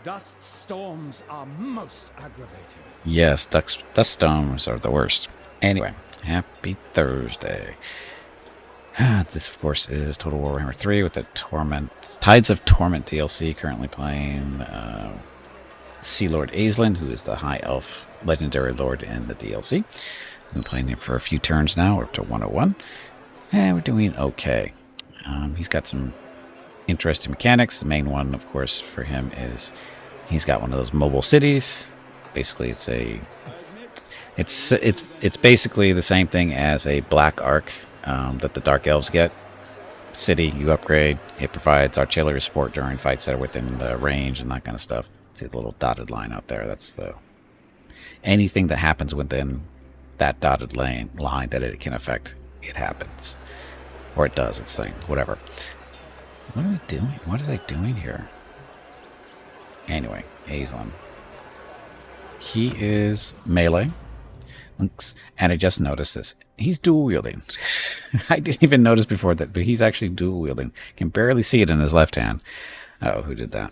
Dust storms are most aggravating. Yes, dust storms are the worst. Anyway, happy Thursday. This, of course, is Total Warhammer 3 with the Tides of Torment DLC. Currently playing Sea Lord Aislinn, who is the High Elf Legendary Lord in the DLC. I've been playing him for a few turns now. We're up to 101. And we're doing okay. He's got some interesting mechanics. The main one, of course, for him is he's got one of those mobile cities. Basically, it's basically the same thing as a Black Ark that the Dark Elves get. City, you upgrade. It provides artillery support during fights that are within the range and that kind of stuff. See the little dotted line out there? That's anything that happens within that dotted line that it can affect. It happens, or it does its thing. Whatever. What are we doing? What is I doing here? Anyway, Aislinn. He is melee. And I just noticed this. He's dual wielding. I didn't even notice before that, but he's actually dual wielding. Can barely see it in his left hand. Oh, who did that?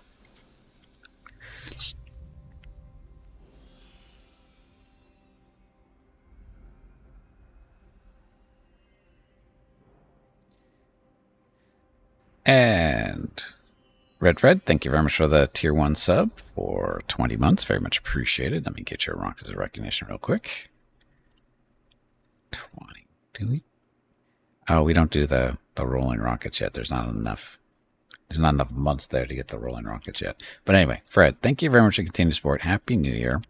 And Red, thank you very much for the tier 1 sub for 20 months. Very much appreciated. Let me get your rockets of recognition real quick. 20. Do we? Oh, we don't do the rolling rockets yet. There's not enough months there to get the rolling rockets yet. But anyway, Fred, thank you very much for continued support. Happy New Year.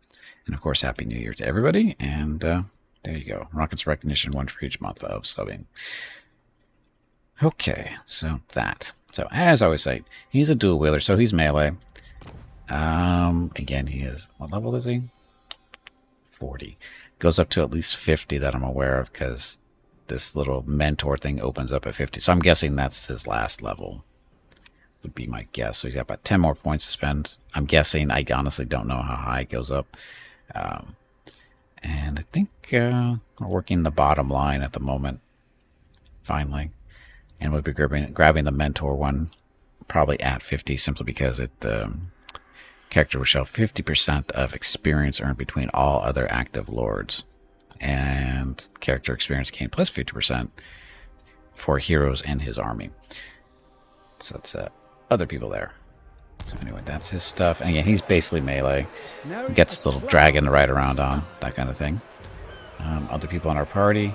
And of course, Happy New Year to everybody. And there you go. Rockets of recognition, 1 for each month of subbing. Okay, so that. So as I always say, he's a dual wielder, so he's melee. Again, he is, what level is he? 40. Goes up to at least 50 that I'm aware of, because this little mentor thing opens up at 50. So I'm guessing that's his last level, would be my guess. So he's got about 10 more points to spend. I'm guessing. I honestly don't know how high it goes up. And I think we're working the bottom line at the moment, finally. And we'll be grabbing the mentor one probably at 50, simply because it character will show 50% of experience earned between all other active lords. And character experience gained plus 50% for heroes in his army. So that's other people there. So anyway, that's his stuff. And again, he's basically melee. Gets the little dragon to ride around on, that kind of thing. Other people in our party.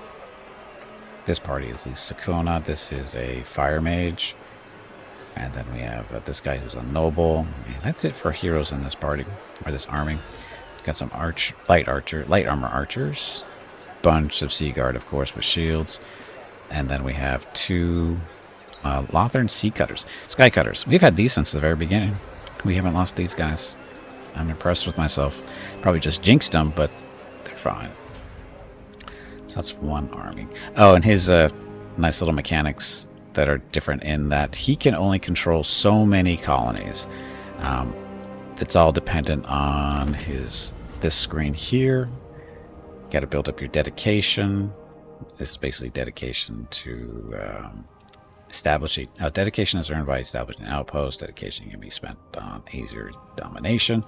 This party is the Sakona. This is a fire mage. And then we have this guy who's a noble. And that's it for heroes in this party, or this army. Got some light armor archers. Bunch of Sea Guard, of course, with shields. And then we have 2 Lothern Sea Cutters. Sky Cutters. We've had these since the very beginning. We haven't lost these guys. I'm impressed with myself. Probably just jinxed them, but they're fine. So that's one army. Oh, and his nice little mechanics that are different in that he can only control so many colonies. It's all dependent on this screen here. Got to build up your dedication. This is basically dedication to establishing. Dedication is earned by establishing an outpost. Dedication can be spent on Aesir domination.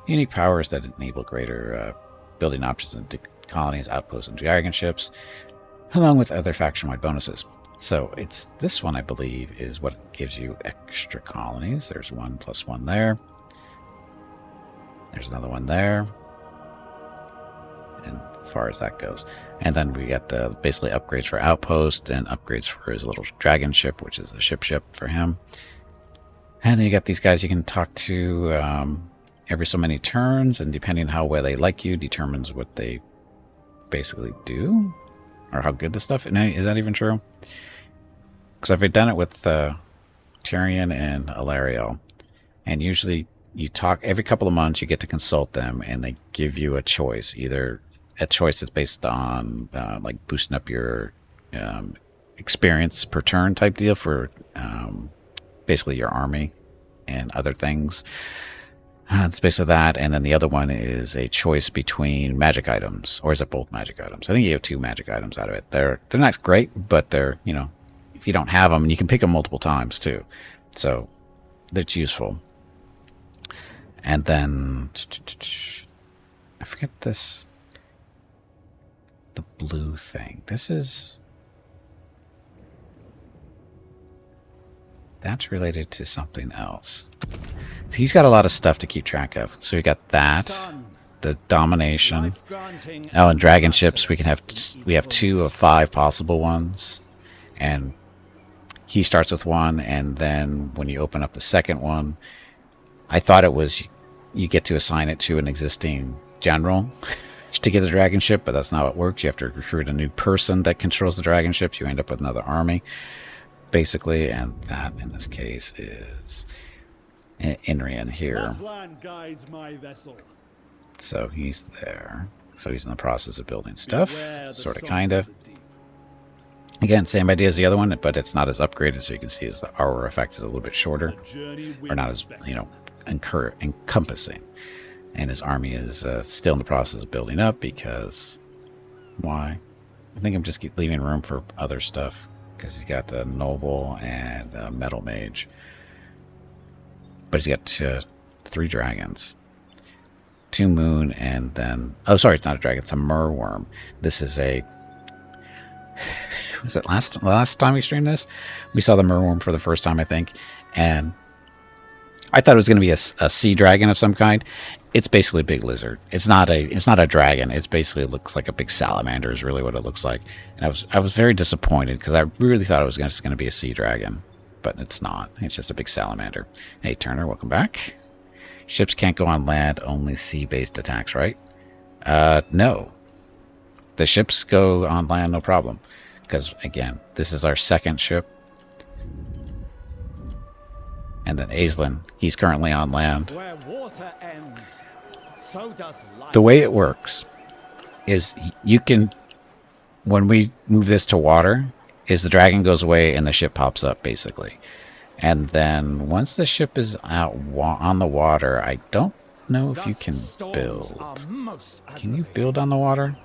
Unique powers that enable greater building options into colonies, outposts, and dragon ships, along with other faction-wide bonuses. So it's this one, I believe, is what gives you extra colonies. There's 1 + 1 there. There's another one there. And as far as that goes. And then we got basically upgrades for outposts and upgrades for his little dragon ship, which is a ship for him. And then you got these guys you can talk to every so many turns, and depending on how well they like you, determines what they basically do, or how good the stuff is. That even true? Because I've done it with Tyrion and Alariel, and usually you talk every couple of months. You get to consult them, and they give you a choice. Either a choice that's based on like boosting up your experience per turn type deal for basically your army and other things. It's basically that, and then the other one is a choice between magic items, or is it both magic items? I think you have 2 magic items out of it. They're not great, but they're, if you don't have them, you can pick them multiple times too, so that's useful. And then I forget this. The blue thing. This is... That's related to something else. He's got a lot of stuff to keep track of. So we got that, the domination. Oh, and dragon ships. We have 2 of 5 possible ones, and he starts with 1. And then when you open up the second one, I thought it was you get to assign it to an existing general to get the dragon ship, but that's not how it works. You have to recruit a new person that controls the dragon ships. You end up with another army, basically, and that in this case is Inrian here. So he's there. So he's in the process of building stuff, sort of, kind of. Again, same idea as the other one, but it's not as upgraded, so you can see his aura effect is a little bit shorter, or not as, encompassing. And his army is still in the process of building up because... Why? I think I'm just leaving room for other stuff, because he's got the noble and metal mage. But he's got 3 dragons. 2 moon, and then... Oh, sorry, it's not a dragon, it's a merworm. This is a... Was it last time we streamed this? We saw the merworm for the first time, I think. And I thought it was going to be a sea dragon of some kind. It's basically a big lizard. It's not a dragon. It's basically, it looks like a big salamander is really what it looks like. And I was very disappointed because I really thought it was just going to be a sea dragon, but it's not. It's just a big salamander. Hey Turner, welcome back. Ships can't go on land, only sea-based attacks, right? No. The ships go on land, no problem. Because again, this is our second ship. And then Aislinn, he's currently on land. Where water ends, so does life. The way it works is you can, when we move this to water, is the dragon goes away and the ship pops up, basically. And then once the ship is out on the water, I don't know if you can build. Can you build on the water?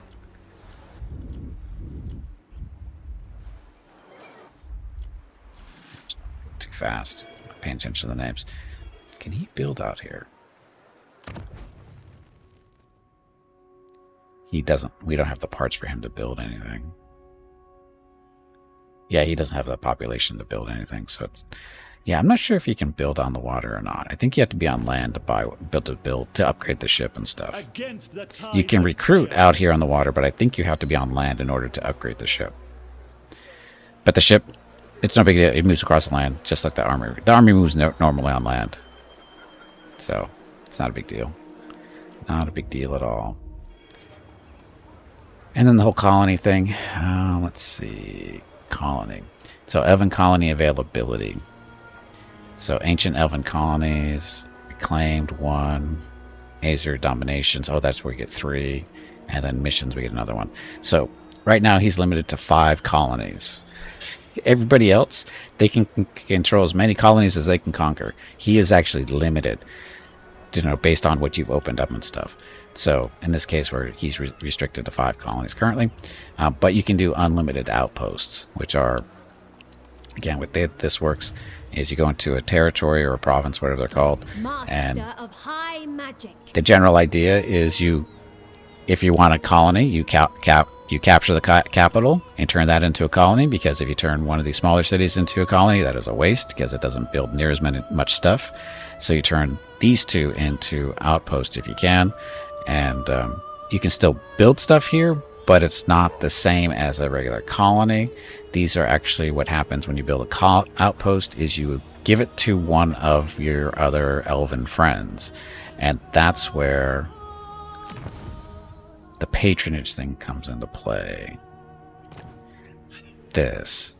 Too fast. Paying attention to the names. Can he build out here? He doesn't. We don't have the parts for him to build anything. Yeah, he doesn't have the population to build anything. So it's... Yeah, I'm not sure if you can build on the water or not. I think you have to be on land to build to upgrade the ship and stuff. You can recruit out here on the water, but I think you have to be on land in order to upgrade the ship. But the ship... It's no big deal. It moves across the land, just like the army. The army moves normally on land. So, it's not a big deal. Not a big deal at all. And then the whole colony thing. Let's see. Colony. So, Elven colony availability. So, ancient Elven colonies. Reclaimed 1. Aesir dominations. Oh, that's where we get 3. And then missions, we get another 1. So, right now, he's limited to 5 colonies. Everybody else, they can control as many colonies as they can conquer. He is actually limited, based on what you've opened up and stuff. So in this case, where he's restricted to 5 colonies currently, but you can do unlimited outposts, which are, again, what this works is you go into a territory or a province, whatever they're called, and of high magic. The general idea is if you want a colony, you capture the capital and turn that into a colony, because if you turn one of these smaller cities into a colony, that is a waste because it doesn't build near as much stuff. So you turn these 2 into outposts if you can, and you can still build stuff here, but it's not the same as a regular colony. These are actually what happens when you build a outpost is you give it to one of your other elven friends, and that's where the patronage thing comes into play.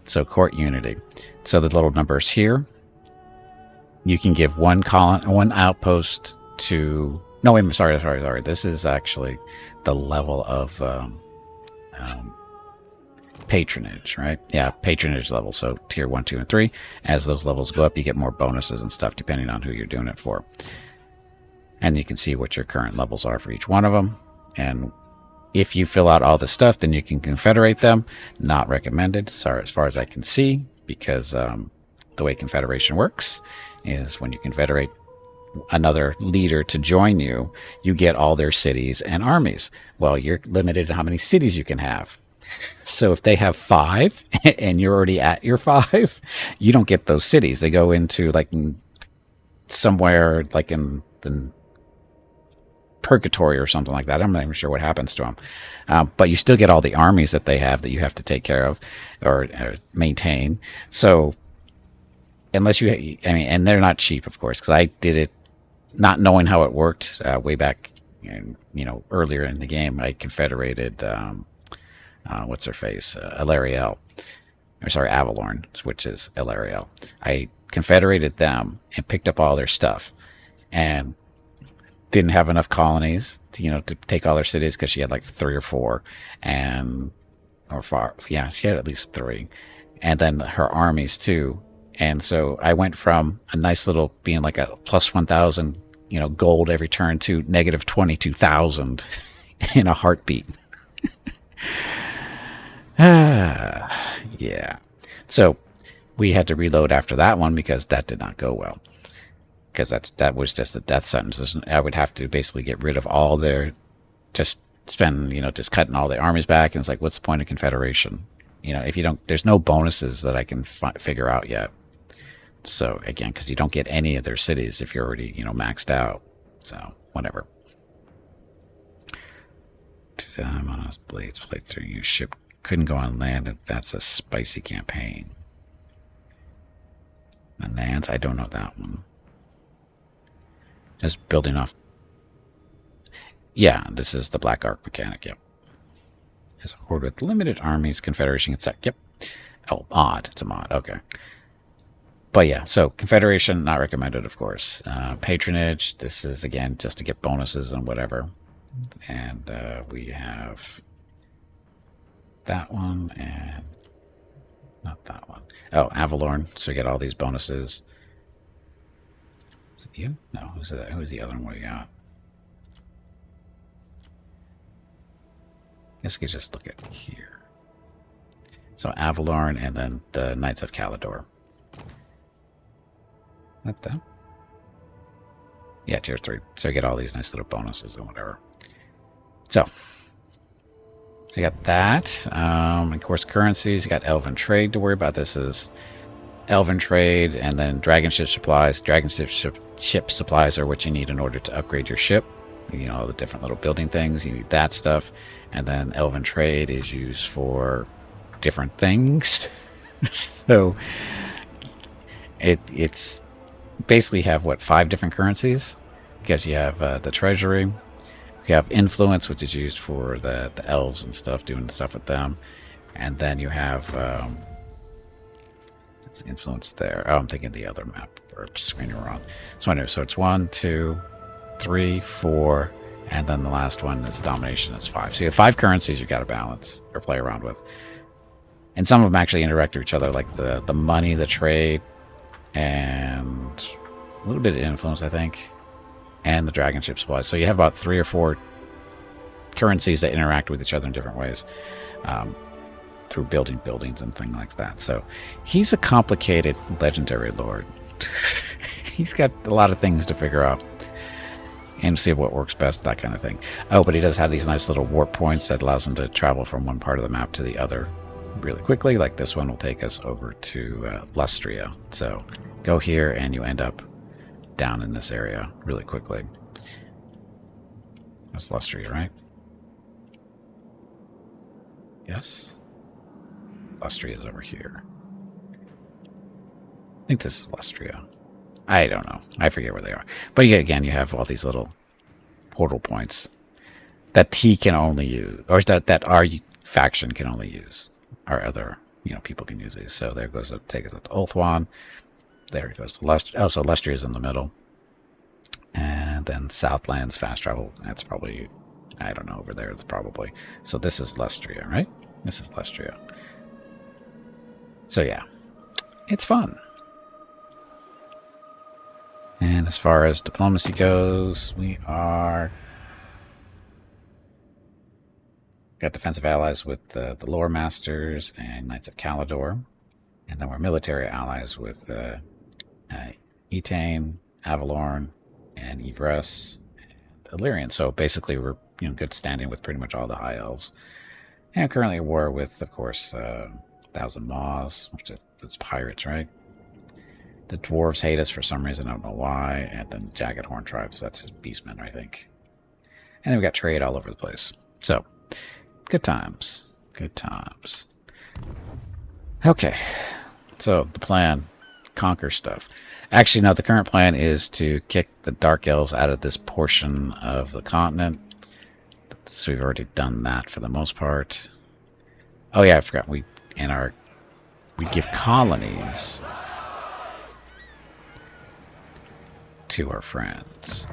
So court unity. So the little numbers here, you can give one outpost to... No, wait, sorry. This is actually the level of patronage, right? Yeah, patronage level. So tier 1, 2, and 3. As those levels go up, you get more bonuses and stuff depending on who you're doing it for. And you can see what your current levels are for each one of them. And if you fill out all the stuff, then you can confederate them. Not recommended, sorry, as far as I can see, because the way confederation works is when you confederate another leader to join you, you get all their cities and armies. Well, you're limited to how many cities you can have. So if they have 5 and you're already at your 5, you don't get those cities. They go into like somewhere like in purgatory or something like that. I'm not even sure what happens to them. But you still get all the armies that they have that you have to take care of or maintain. So unless you, I mean, and they're not cheap, of course, because I did it not knowing how it worked way back, earlier in the game. I confederated, what's her face, Ilariel, or sorry, Avalorn, which is Ilariel. I confederated them and picked up all their stuff, and didn't have enough colonies to take all their cities because she had like 3 or 4, and or far, yeah, she had at least 3, and then her armies too. And so I went from a nice little being like a plus 1,000, gold every turn to negative 22,000 in a heartbeat. Yeah. So we had to reload after that one because that did not go well. Because that was just a death sentence. I would have to basically get rid of all their, just spend, just cutting all the armies back. And it's like, what's the point of confederation? If you don't, there's no bonuses that I can figure out yet. So again, because you don't get any of their cities if you're already, maxed out. So whatever. Monos Blades playthrough. Your ship couldn't go on land. That's a spicy campaign. Manans, I don't know that one. Just building off. Yeah, this is the Black Ark mechanic. Yep. As a horde with limited armies, confederation can set. Yep. Oh, mod. It's a mod. Okay. But yeah, so confederation not recommended, of course. Patronage. This is again just to get bonuses and whatever. And we have that one and not that one. Oh, Avalorn. So you get all these bonuses. Is it you? No, who's that? Who's the other one we got? I guess we could just look at here. So Avalorn and then the Knights of Caledor. Not them? Yeah, tier 3. So you get all these nice little bonuses and whatever. So you got that. Of course, currencies. You got Elven Trade to worry about. This is Elven Trade, and then Dragon Ship Supplies. Dragon Ship Supplies are what you need in order to upgrade your ship. The different little building things. You need that stuff. And then Elven Trade is used for different things. So it's basically have, 5 different currencies? Because you have the Treasury. You have Influence, which is used for the elves and stuff, doing stuff with them. And then you have... it's Influence there. Oh, I'm thinking the other map or screen we're on. So anyway, so it's 1, 2, 3, 4, and then the last one is Domination. It's 5. So you have 5 currencies you got to balance or play around with. And some of them actually interact with each other, like the money, the trade, and a little bit of influence, I think, and the Dragon Ship Supplies. So you have about 3 or 4 currencies that interact with each other in different ways. Through building buildings and things like that. So he's a complicated legendary lord. He's got a lot of things to figure out and see what works best, that kind of thing. Oh, but he does have these nice little warp points that allows him to travel from one part of the map to the other really quickly. Like this one will take us over to Lustria. So go here and you end up down in this area really quickly. That's Lustria, right? Yes. Lustria is over here. I think this is Lustria. I don't know. I forget where they are. But yeah, again, you have all these little portal points that he can only use, or that our faction can only use. Our other, people can use these. So there goes to take us up to Ulthuan. There it goes to Lustria. Oh, so Lustria is in the middle. And then Southlands fast travel. That's probably, I don't know, over there. It's probably. So this is Lustria, right? This is Lustria. So yeah, it's fun. And as far as diplomacy goes, we are got defensive allies with the Lore Masters and Knights of Caledor. And then we're military allies with Etain, Avalorn, and Ivres, and Illyrian. So basically, we're good standing with pretty much all the high elves. And currently at war with, of course, Thousand Maws, which is pirates, right? The dwarves hate us for some reason, I don't know why. And then Jagged Horn tribes, that's just beastmen, I think. And then we got trade all over the place. So, good times. Good times. Okay. So, the plan, conquer stuff. Actually, no, the current plan is to kick the Dark Elves out of this portion of the continent. So we've already done that for the most part. Oh yeah, I forgot. We give colonies to our friends.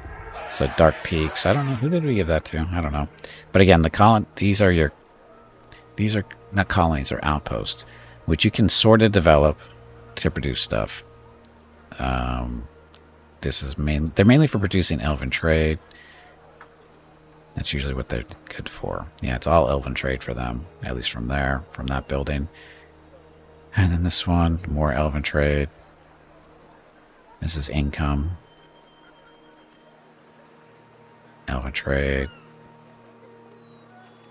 So Dark Peaks. I don't know, who did we give that to? I don't know. But again, these are not colonies, or outposts, which you can sort of develop to produce stuff. They're mainly for producing elven trade. That's usually what they're good for. Yeah, it's all elven trade for them, at least from that building. And then this one, more elven trade. This is income. Elven trade.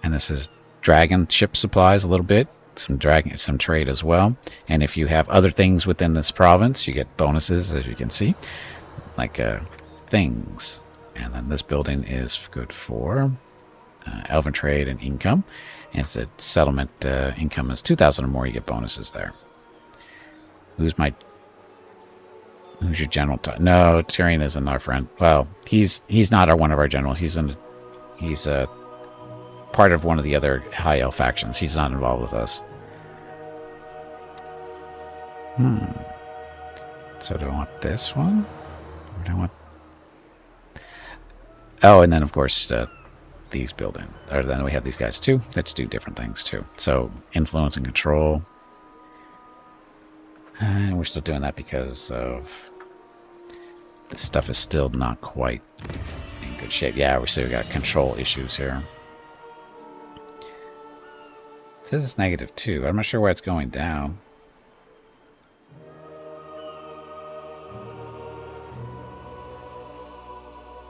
And this is dragon ship supplies a little bit. Some trade as well. And if you have other things within this province, you get bonuses, as you can see. Like things. And then this building is good for elven trade and income. And if the settlement income is 2,000 or more, you get bonuses there. Who's your general? No, Tyrion isn't our friend. Well, he's not one of our generals. He's part of one of the other high elf factions. He's not involved with us. So do I want this one? Or do I want... Oh, and then of course these building. Or then we have these guys too. Let's do different things too. So influence and control. And we're still doing that because of this stuff is still not quite in good shape. Yeah, we still got control issues here. It says it's -2. I'm not sure why it's going down.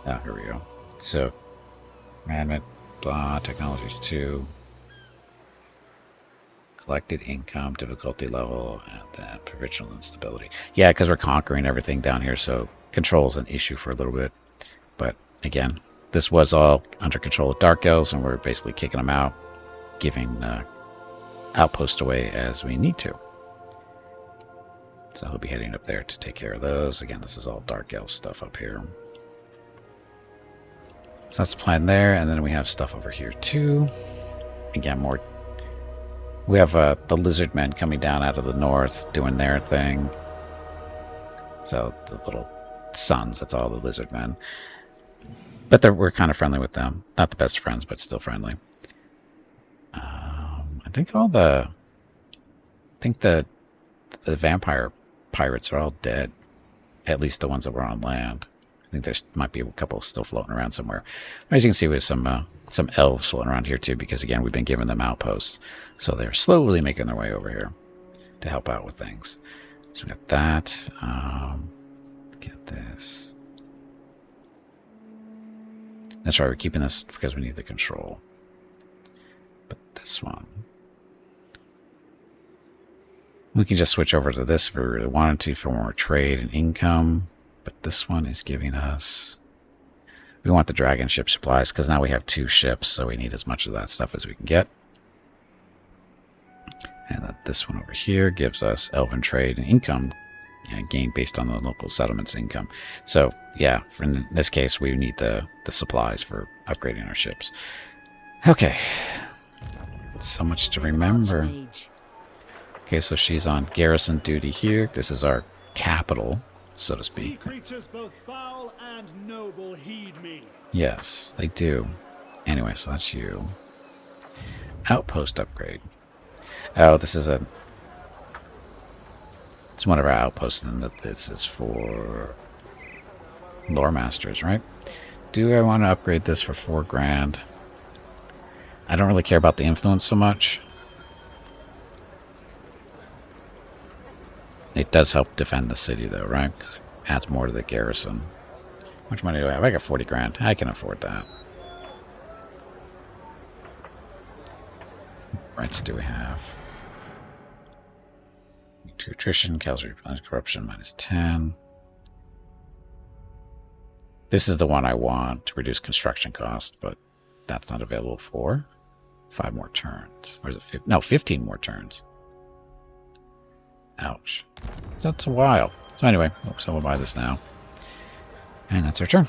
Oh, here we go. So, management, blah, technologies 2. Collected income, difficulty level, and then provincial instability. Yeah, because we're conquering everything down here, so control is an issue for a little bit. But again, this was all under control of Dark Elves, and we're basically kicking them out, giving outposts away as we need to. So he'll be heading up there to take care of those. Again, this is all Dark Elf stuff up here. So that's the plan there, and then we have stuff over here too. Again, more. We have the lizard men coming down out of the north, doing their thing. So the little sons, that's all the lizard men. But we're kind of friendly with them. Not the best friends, but still friendly. I think the vampire pirates are all dead. At least the ones that were on land. I think there might be a couple still floating around somewhere. But as you can see, we have some elves floating around here too, because again, we've been giving them outposts. So they're slowly making their way over here to help out with things. So we got that. Get this. That's right, we're keeping this because we need the control. But this one, we can just switch over to this if we really wanted to for more trade and income. But this one is giving us... We want the dragon ship supplies because now we have 2 ships, so we need as much of that stuff as we can get. And then this one over here gives us elven trade and income gained based on the local settlement's income. So, yeah, in this case, we need the supplies for upgrading our ships. Okay. So much to remember. Okay, so she's on garrison duty here. This is our capital, so to speak. Sea creatures both foul and noble heed me. Yes, they do. Anyway, so that's you. Outpost upgrade. Oh, this is it's one of our outposts, and this is for lore masters, right? Do I want to upgrade this for 4 grand? I don't really care about the influence so much. It does help defend the city, though, right? Because it adds more to the garrison. How much money do I have? I got 40 grand. I can afford that. Rents do we have? To attrition, calorie corruption -10. This is the one I want to reduce construction cost, but that's not available for 5 more turns. Or is it no, 15 more turns. Ouch. That's a while. So anyway, so we'll buy this now. And that's our turn.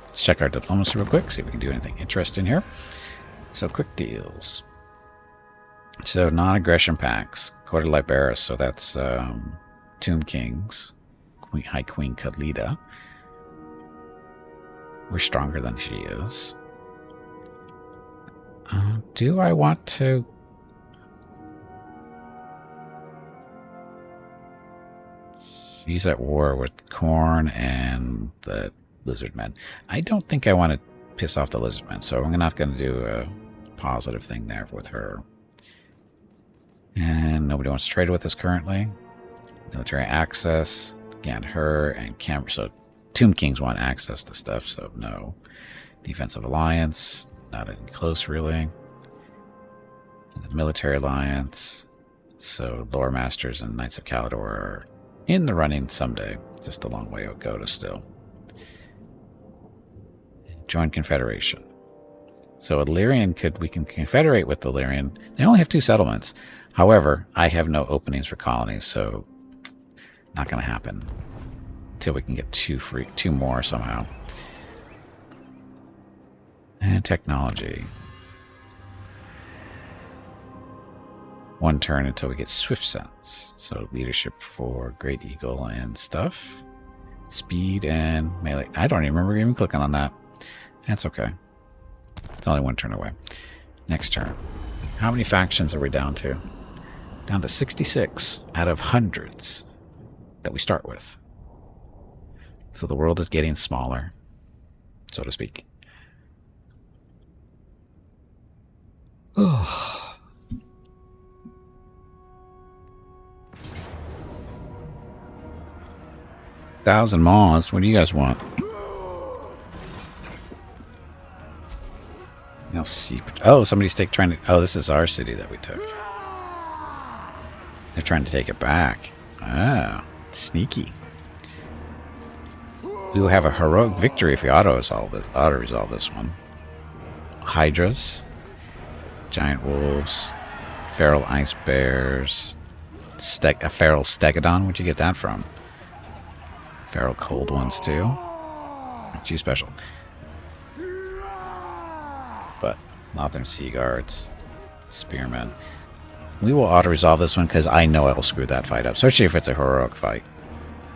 Let's check our diplomacy real quick, see if we can do anything interesting here. So quick deals. So non-aggression pacts. Court of Liberis, so that's Tomb Kings. High Queen Kalida. We're stronger than she is. Do I want to... She's at war with Korn and the Lizard Men. I don't think I want to piss off the Lizard Men, so I'm not going to do a positive thing there with her. And nobody wants to trade with us currently. Military access. Again, her and Camera. So Tomb Kings want access to stuff, so no. Defensive alliance. Not any close, really. And the military alliance. So Lore Masters and Knights of Caledor are in the running someday. Just a long way to go to still. Join Confederation. So Illyrian we can confederate with Illyrian. They only have 2 settlements. However, I have no openings for colonies, so not going to happen until we can get 2 more somehow. And technology. 1 turn until we get Swift Sense. So leadership for Great Eagle and stuff. Speed and melee. I don't even remember even clicking on that. That's okay. It's only 1 turn away. Next turn. How many factions are we down to? Down to 66 out of hundreds that we start with. So the world is getting smaller, so to speak. Oh. Thousand Maws. What do you guys want? No, oh, somebody's trying to... Oh, this is our city that we took. They're trying to take it back. Ah, sneaky. We will have a heroic victory if we auto-resolve this one. Hydras. Giant wolves. Feral ice bears. A feral stegodon. Where'd you get that from? Feral cold ones, too. Too special. But Northern Sea Guards, Spearmen. We will auto-resolve this one because I know I will screw that fight up, especially if it's a heroic fight.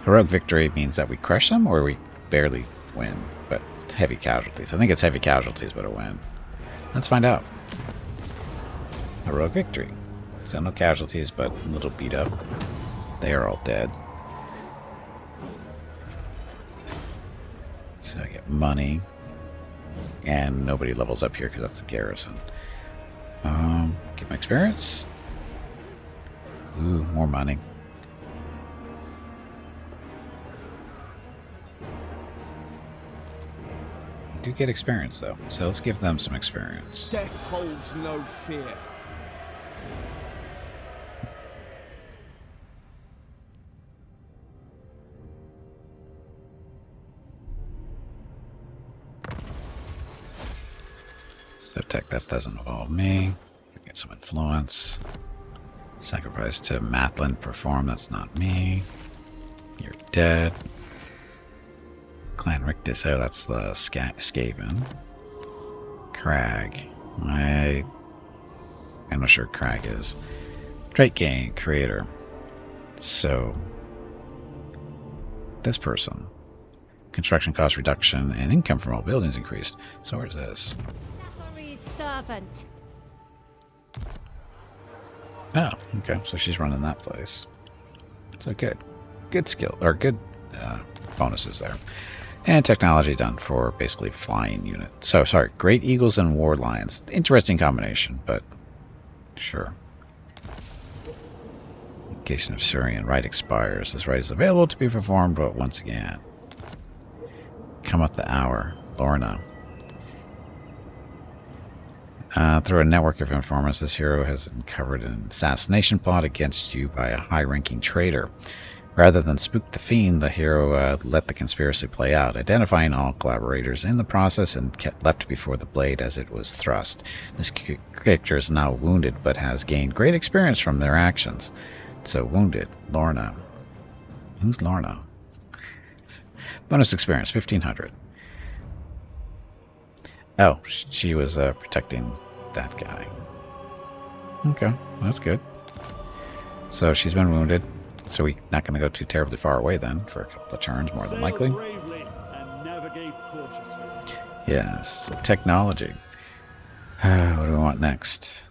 Heroic victory means that we crush them or we barely win, but it's heavy casualties. I think it's heavy casualties, but a win. Let's find out. Heroic victory. So no casualties, but a little beat up. They are all dead. So I get money. And nobody levels up here because that's the garrison. Get my experience. Ooh, more money. We do get experience though, so let's give them some experience. Death holds no fear. So tech, that doesn't involve me. Get some influence. Sacrifice to Matlin perform, that's not me. You're dead. Clan Rictus, oh, that's the Skaven. Crag. I'm not sure Crag is. Trait gain, creator. So, this person. Construction cost reduction and income from all buildings increased. So where's this? Servant. Oh, okay. So she's running that place. So good. Good skill, or good bonuses there. And technology done for basically flying unit. So, sorry, Great Eagles and War Lions. Interesting combination, but sure. In case of Syrian right expires. This right is available to be performed, but once again. Cometh the hour. Lorna. Through a network of informants, this hero has uncovered an assassination plot against you by a high-ranking traitor. Rather than spook the fiend, the hero let the conspiracy play out, identifying all collaborators in the process and leapt before the blade as it was thrust. This character is now wounded, but has gained great experience from their actions. So, wounded. Lorna. Who's Lorna? Bonus experience, 1500. Oh, she was protecting that guy. Okay, that's good. So she's been wounded. So we're not going to go too terribly far away then for a couple of turns, more than likely. Yes, so technology. What do we want next?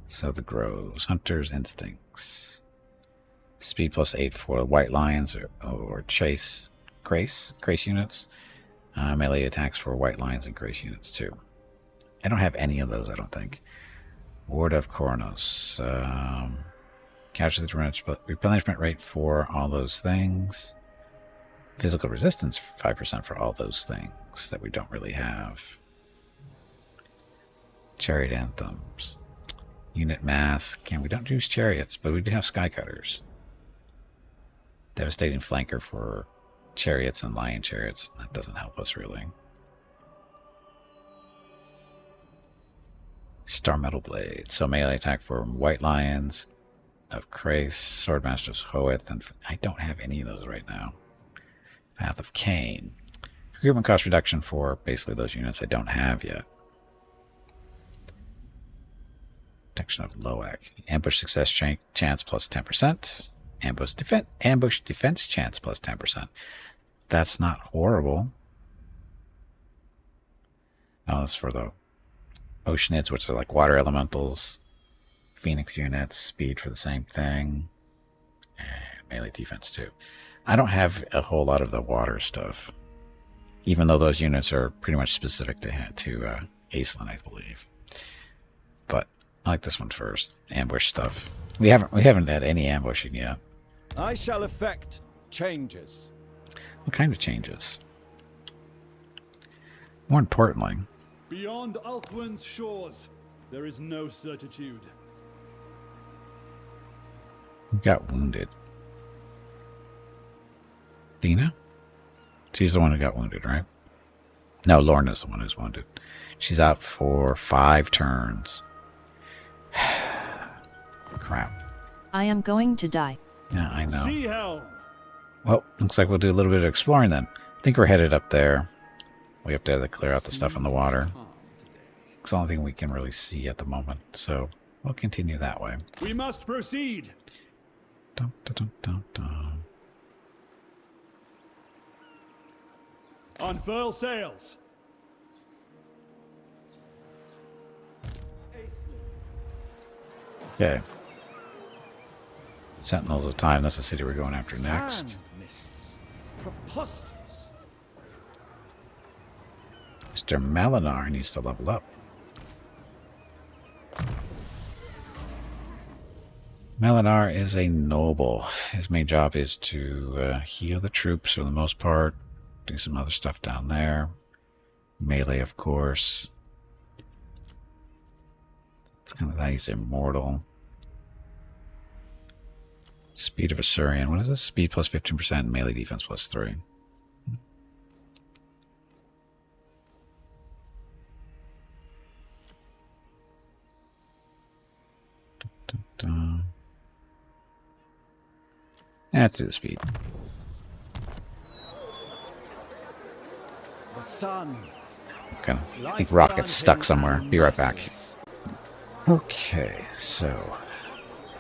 So the groves, hunters, instincts. Speed +8 for white lions or chase grace units. Melee attacks for white lions and grace units too. I don't have any of those, I don't think. Ward of Coronos. Casualty replenishment rate for all those things. Physical resistance 5% for all those things that we don't really have. Chariot anthems. Unit mass. Again, we don't use chariots, but we do have skycutters. Devastating flanker for chariots and lion chariots. That doesn't help us really. Star Metal Blade. So melee attack for white lions of Krace, Swordmasters Hoeth, and I don't have any of those right now. Path of Cain. Recruitment cost reduction for basically those units I don't have yet. Protection of Loak. Ambush success chance plus 10%. Ambush defense chance plus 10%. That's not horrible. Oh, that's for the Oceanids, which are like water elementals. Phoenix units, speed for the same thing. And melee defense too. I don't have a whole lot of the water stuff. Even though those units are pretty much specific to Aislinn, I believe. But I like this one first. Ambush stuff. We haven't had any ambushing yet. I shall effect changes. What kind of changes? More importantly, beyond Althwin's shores, there is no certitude. who got wounded? Dina? She's the one who got wounded, right? No, Lorna's the one who's wounded. She's out for 5 turns. Crap. I am going to die. Yeah, I know. Sea Helm. Well, looks like we'll do a little bit of exploring then. I think we're headed up there. Way up there to clear out the stuff in the water. It's the only thing we can really see at the moment, so we'll continue that way. We must proceed. Dum, dum, dum, dum, dum. Unfurl sails. Okay. Sentinels of Time, that's the city we're going after next. Sand mists. Preposterous. Mr. Malinar needs to level up. Malinar is a noble. His main job is to heal the troops for the most part. Do some other stuff down there. Melee, of course. It's kind of that he's immortal. Speed of Assyrian. What is this? Speed plus 15%, melee defense plus 3. Dun, dun, dun. Let's do the speed. The sun. Okay. I think Rocket's stuck somewhere. Be right back. Okay, so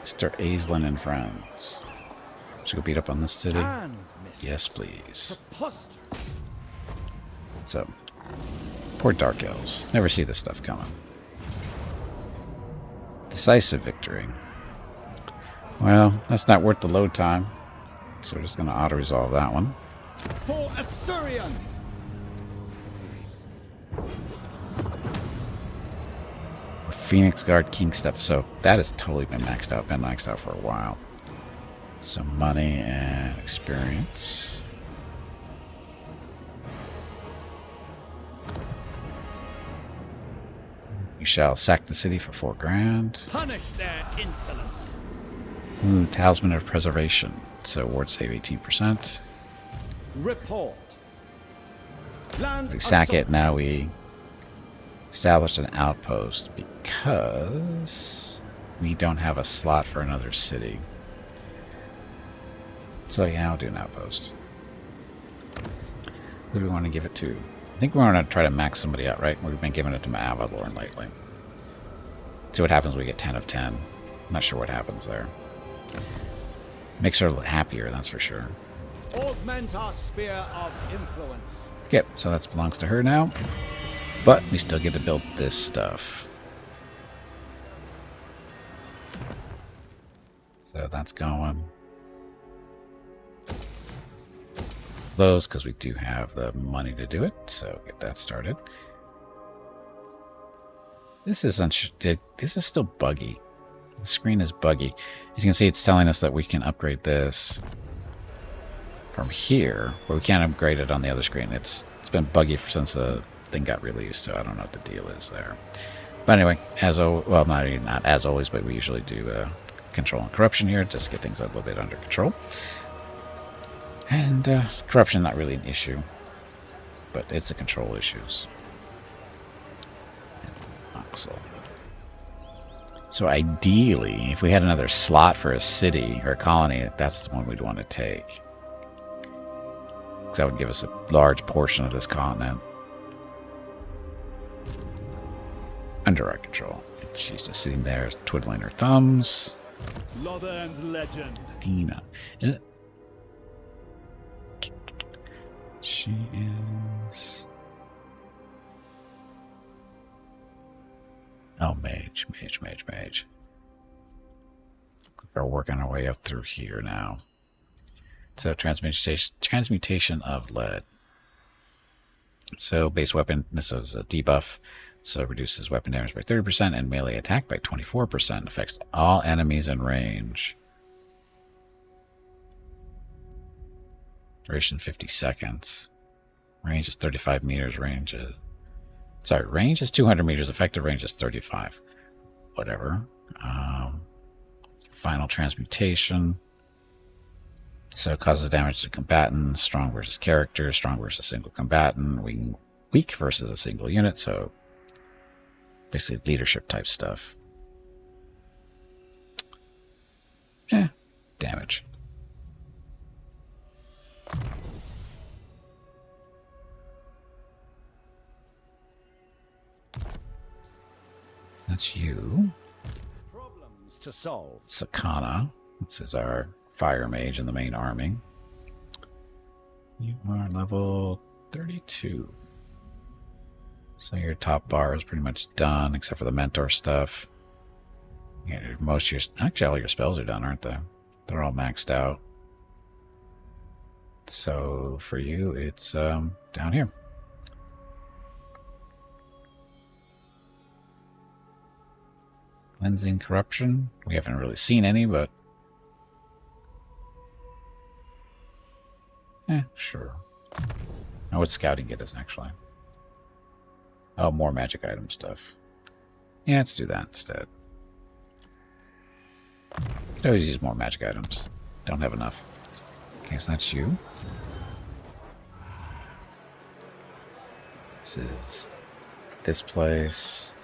Mr. Aislinn and friends. Should we go beat up on this city? Sand mists. Yes, please. Preposterous. So, poor Dark Elves. Never see this stuff coming. Decisive victory. Well, that's not worth the load time. So we're just going to auto-resolve that one. For Assyrian. Phoenix Guard King stuff. So that has totally been maxed out. Been maxed out for a while. So money and experience. We shall sack the city for 4 grand. Punish their insolence. Ooh, Talisman of Preservation. So ward save 18%. Report. Land We sack it, assault. now we establish an outpost because we don't have a slot for another city. So yeah, I'll do an outpost. Who do we want to give it to? I think we want to try to max somebody out, right? We've been giving it to Avalorn lately. See what happens when we get 10 of 10. I'm not sure what happens there. Makes her happier, that's for sure. Augment our sphere of influence. Yep, so that belongs to her now. But we still get to build this stuff. So that's going. Close, because we do have the money to do it. So get that started. This is still buggy. The screen is buggy. As you can see, it's telling us that we can upgrade this from here, but we can't upgrade it on the other screen. It's been buggy since the thing got released, so I don't know what the deal is there. But anyway, well, not as always, but we usually do control and corruption here, just to get things a little bit under control. And corruption, not really an issue, but it's the control issues. So ideally, if we had another slot for a city or a colony, that's the one we'd want to take. Because that would give us a large portion of this continent under our control. She's just sitting there twiddling her thumbs. Lothan's legend. Dina. Is it? She is... Oh, mage. We're working our way up through here now. So transmutation of lead. So base weapon, this is a debuff. So reduces weapon damage by 30% and melee attack by 24%. Affects all enemies in range. Duration 50 seconds. Range is 35 meters. Range is 200 meters. Effective range is 35. Whatever. Final transmutation. So it causes damage to combatants. Strong versus character. Strong versus single combatant. Weak versus a single unit. So basically leadership type stuff. Damage. That's you. Problems to solve. Sakana. This is our fire mage in the main army. You are level 32. So your top bar is pretty much done, except for the mentor stuff. Yeah, most of your... Actually, all your spells are done, aren't they? They're all maxed out. So for you, it's down here. Cleansing corruption. We haven't really seen any, but... sure. Oh, what's scouting get us, actually? Oh, more magic item stuff. Yeah, let's do that instead. Could always use more magic items. Don't have enough. Okay, so that's you. This is this place.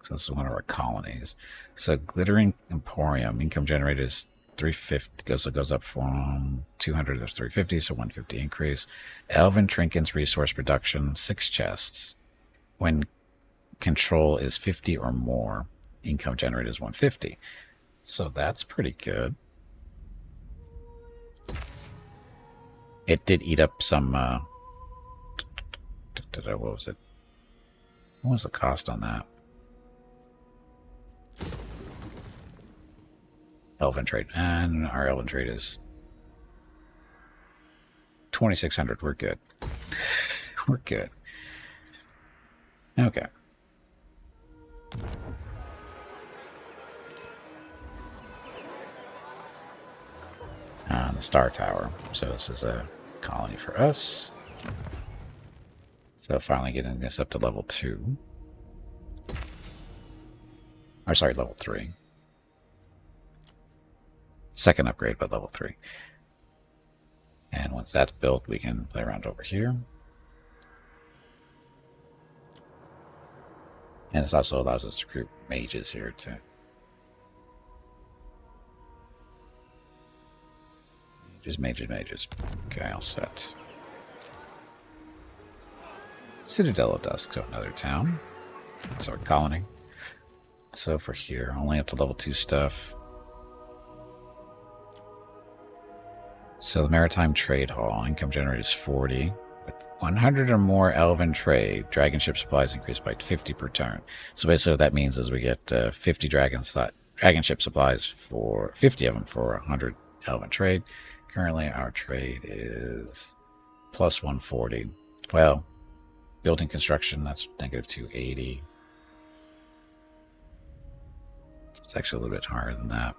So this is one of our colonies. So Glittering Emporium, income generated is 350, goes up from 200 to 350, so 150 increase. Elven Trinkets resource production, 6 chests. When control is 50 or more, income generated is 150. So that's pretty good. It did eat up some, what was it? What was the cost on that? Elven trade. And our elven trade is 2,600. We're good. We're good. Okay. The Star Tower. So this is a colony for us. So finally getting this up to level 2. Or sorry, level 3. Second upgrade, but level 3. And once that's built, we can play around over here. And this also allows us to recruit mages here too. Mages. Okay, all set. Citadel of Dusk, so another town. That's our colony. So for here, only up to level 2 stuff. So the Maritime Trade Hall, income generated is 40. With 100 or more elven trade, dragon ship supplies increased by 50 per turn. So basically what that means is we get 50 dragon ship supplies for 50 of them for 100 elven trade. Currently our trade is plus 140. Well, building construction, that's negative 280. It's actually a little bit higher than that.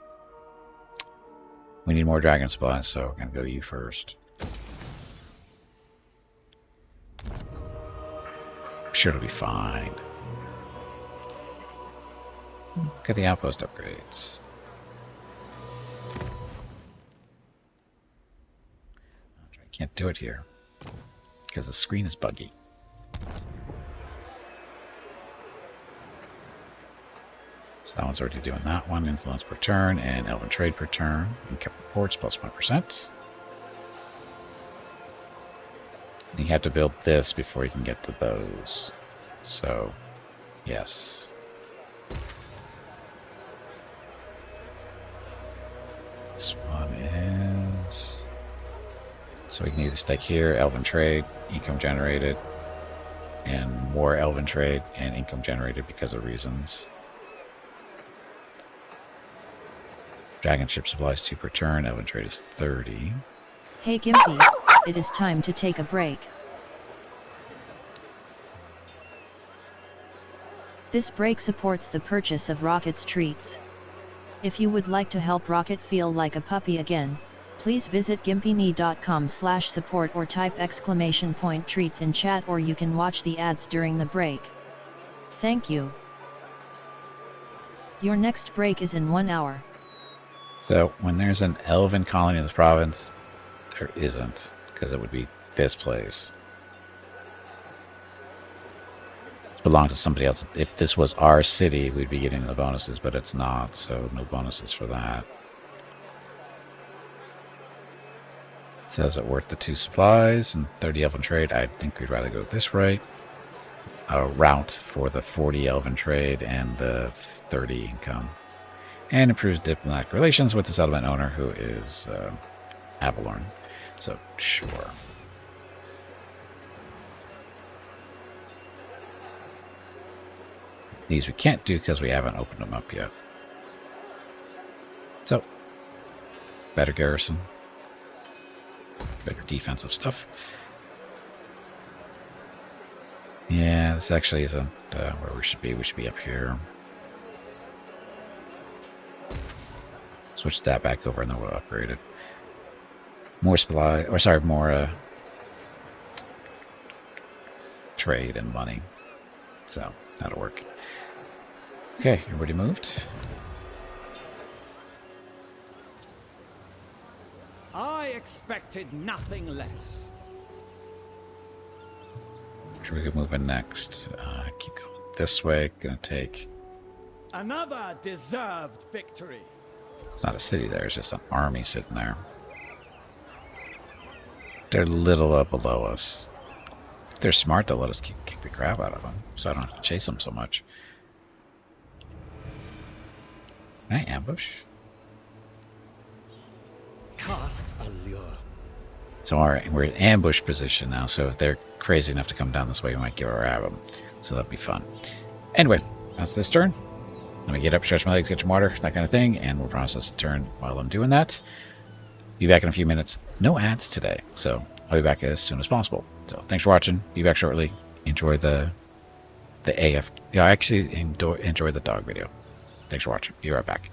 We need more dragon supplies, so we're going to go you first. I'm sure it'll be fine. Look at the outpost upgrades. I can't do it here because the screen is buggy. So that one's already doing that one. Influence per turn and elven trade per turn. Income reports plus 1%. And you have to build this before you can get to those. So, yes. This one is... So we can either stick here, elven trade, income generated, and more elven trade and income generated because of reasons. Dragon ship supplies 2 per turn, elven trade is 30. Hey Gimpy, it is time to take a break. This break supports the purchase of Rocket's treats. If you would like to help Rocket feel like a puppy again, please visit gimpyknee.com/support or type !treats in chat, or you can watch the ads during the break. Thank you. Your next break is in 1 hour. So when there's an elven colony in this province, there isn't, because it would be this place. It belongs to somebody else. If this was our city, we'd be getting the bonuses, but it's not, so no bonuses for that. It says it worth the 2 supplies and 30 elven trade. I think we'd rather go this route for the 40 elven trade and the 30 income. And improves diplomatic relations with the settlement owner, who is Avalorn. So, sure. These we can't do because we haven't opened them up yet. So, better garrison. Better defensive stuff. Yeah, this actually isn't where we should be. We should be up here. Switch that back over and then we'll upgrade it. More supply, or sorry, more trade and money. So, that'll work. Okay, everybody moved? I expected nothing less. Sure, we can move in next. Keep going this way. Gonna take... Another deserved victory. It's not a city there, it's just an army sitting there. They're a little up below us. If they're smart, they'll let us kick the crap out of them, so I don't have to chase them so much. Can I ambush? Cast a lure. So alright, we're in ambush position now, so if they're crazy enough to come down this way, we might give our grab them. So that'll be fun. Anyway, that's this turn. Let me get up, stretch my legs, get some water, that kind of thing, and we'll process the turn while I'm doing that. Be back in a few minutes. No ads today, so I'll be back as soon as possible. So thanks for watching. Be back shortly. Enjoy the AF. Yeah, I actually enjoy the dog video. Thanks for watching. Be right back.